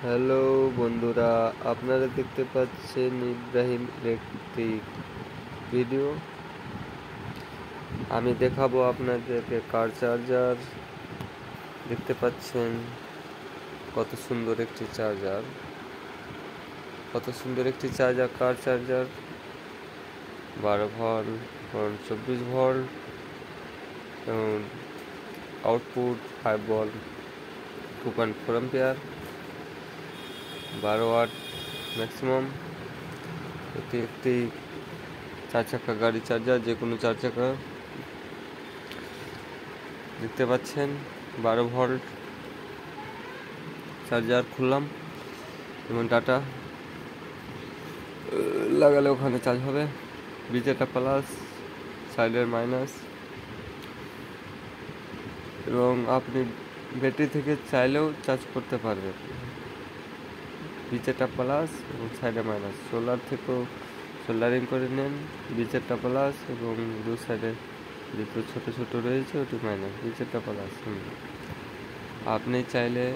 Hello বন্ধুরা, আপনারা দেখতে পাচ্ছেন ইব্রাহিম ইলেকট্রিক ভিডিও। আমি দেখাবো আপনাদেরকে কার চার্জার। দেখতে পাচ্ছেন কত সুন্দর একটি charger, car charger. 12 volt, 24 volt এবং output 5 volt, 2.4 ampere, 12 watt maximum. এটি একটি 4 চাকা গাড়ি চার্জার, যে কোনো 4 চাকা। দেখতে পাচ্ছেন 12 ভোল্ট চার্জার। খুললাম এবং ডাটা লাগালে ওখানে চার্জ হবে। যেটা প্লাস, সাইডের মাইনাস, এবং আপনি ব্যাটারি থেকে চাইলেও চার্জ করতে পারবেন। যেটা প্লাস এবং সাইডে মাইনাস। সোলার থেকেও সোল্ডারিং করে নেন যেটা প্লাস, এবং দু সাইডে যেটা ছোট ছোট রয়েছে ওটি মাইনাস, যেটা প্লাস। আপনি চাইলে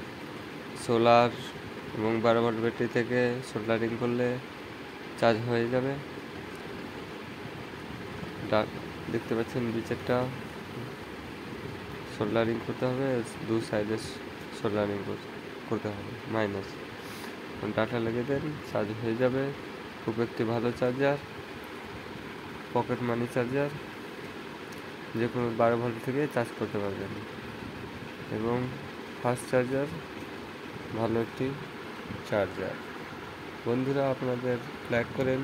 সোলার এবং 12 ভোল্ট ব্যাটারি থেকে সোল্ডারিং করলে চার্জ হয়ে যাবে। দেখতে পাচ্ছেন বিচেরটা সোল্ডারিং করতে হবে, দু সাইডে সোল্ডারিং করতে হবে মাইনাস। ডাটা লাগিয়ে দেন, চার্জ হয়ে যাবে। খুব একটি ভালো চার্জার, পকেট মানি চার্জার। যে কোনো 12 ভোল্ট থেকে চার্জ করতে পারবেন এবং ফাস্ট চার্জার, ভালো একটি চার্জার। বন্ধুরা, আপনাদের লাইক করেন,